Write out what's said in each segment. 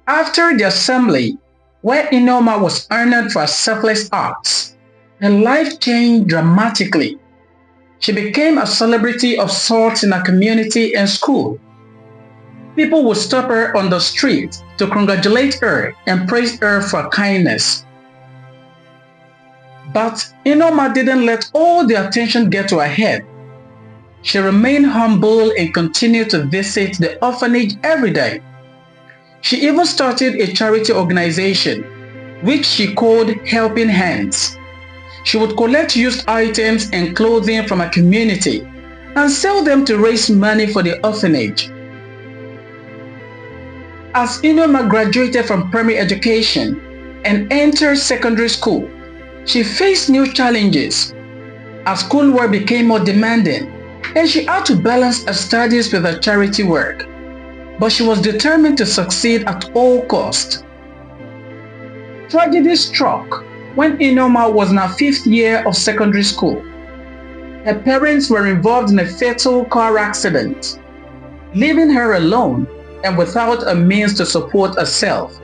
After the assembly, where Nneoma was honored for her selfless acts, her life changed dramatically. She became a celebrity of sorts in her community and school. People would stop her on the street to congratulate her and praise her for her kindness. But Nneoma didn't let all the attention get to her head. She remained humble and continued to visit the orphanage every day. She even started a charity organization, which she called Helping Hands. She would collect used items and clothing from her community and sell them to raise money for the orphanage. As Nneoma graduated from primary education and entered secondary school, she faced new challenges. Her schoolwork became more demanding, and she had to balance her studies with her charity work. But she was determined to succeed at all costs. Tragedy struck when Nneoma was in her 5th year of secondary school. Her parents were involved in a fatal car accident, leaving her alone and without a means to support herself.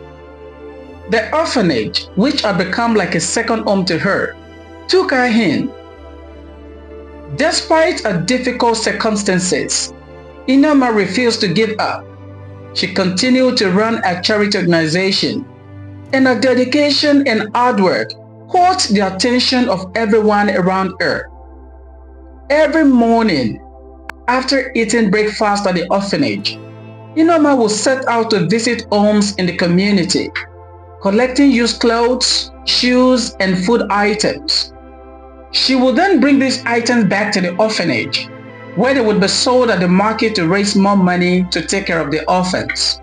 The orphanage, which had become like a second home to her, took her in. Despite her difficult circumstances, Nneoma refused to give up. She continued to run a charity organization, and her dedication and hard work caught the attention of everyone around her. Every morning, after eating breakfast at the orphanage, Nneoma would set out to visit homes in the community, collecting used clothes, shoes, and food items. She would then bring these items back to the orphanage, where they would be sold at the market to raise more money to take care of the orphans.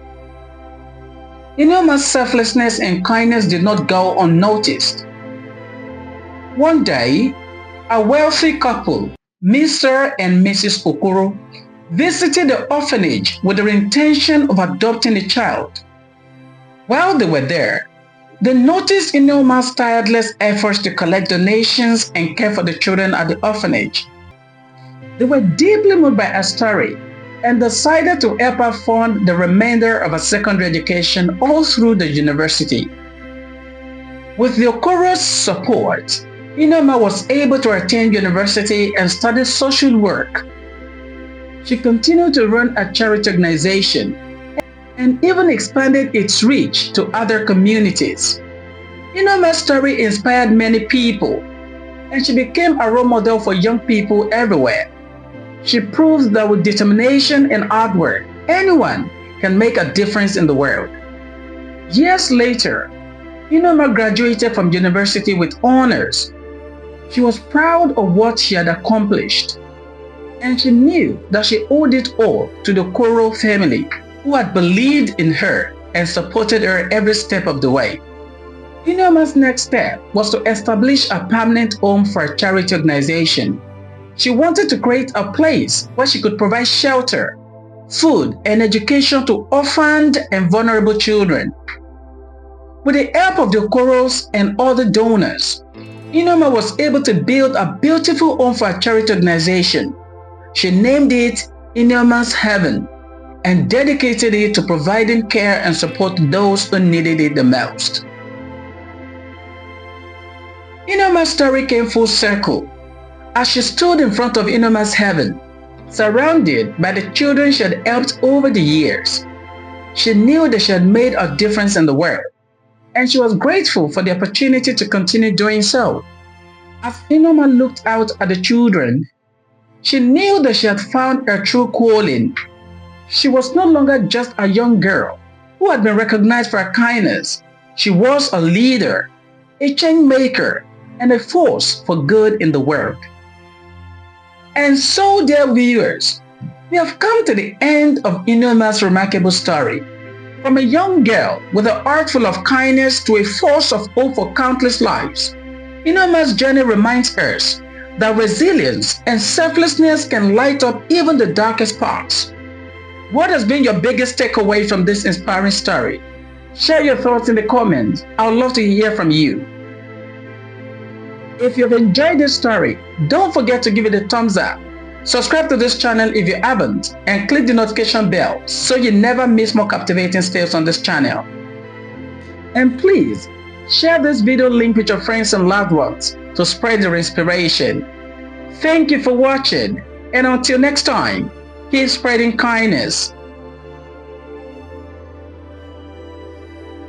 Nneoma's selflessness and kindness did not go unnoticed. One day, a wealthy couple, Mr. and Mrs. Okoro, visited the orphanage with the intention of adopting a child. While they were there, they noticed Nneoma's tireless efforts to collect donations and care for the children at the orphanage. They were deeply moved by her story and decided to help her fund the remainder of her secondary education all through the university. With the Okoro's support, Nneoma was able to attend university and study social work. She continued to run a charity organization and even expanded its reach to other communities. Nneoma's story inspired many people, and she became a role model for young people everywhere. She proves that with determination and hard work, anyone can make a difference in the world. Years later, Nneoma graduated from university with honors. She was proud of what she had accomplished, and she knew that she owed it all to the Okoro family, who had believed in her and supported her every step of the way. Nneoma's next step was to establish a permanent home for a charity organization. She wanted to create a place where she could provide shelter, food, and education to orphaned and vulnerable children. With the help of the Okoros and other donors, Nneoma was able to build a beautiful home for a charity organization. She named it NNEOMA'S Heaven and dedicated it to providing care and support to those who needed it the most. Nneoma's story came full circle as she stood in front of NNEOMA'S Heaven, surrounded by the children she had helped over the years. She knew that she had made a difference in the world, and she was grateful for the opportunity to continue doing so. As Nneoma looked out at the children, she knew that she had found her true calling. She was no longer just a young girl who had been recognized for her kindness. She was a leader, a change maker, and a force for good in the world. And so, dear viewers, we have come to the end of Nneoma's remarkable story. From a young girl with a heart full of kindness to a force of hope for countless lives, Nneoma's journey reminds us that resilience and selflessness can light up even the darkest parts. What has been your biggest takeaway from this inspiring story? Share your thoughts in the comments. I would love to hear from you. If you've enjoyed this story, don't forget to give it a thumbs up. Subscribe to this channel if you haven't, and click the notification bell so you never miss more captivating tales on this channel. And please, share this video link with your friends and loved ones to spread their inspiration. Thank you for watching, and until next time, keep spreading kindness.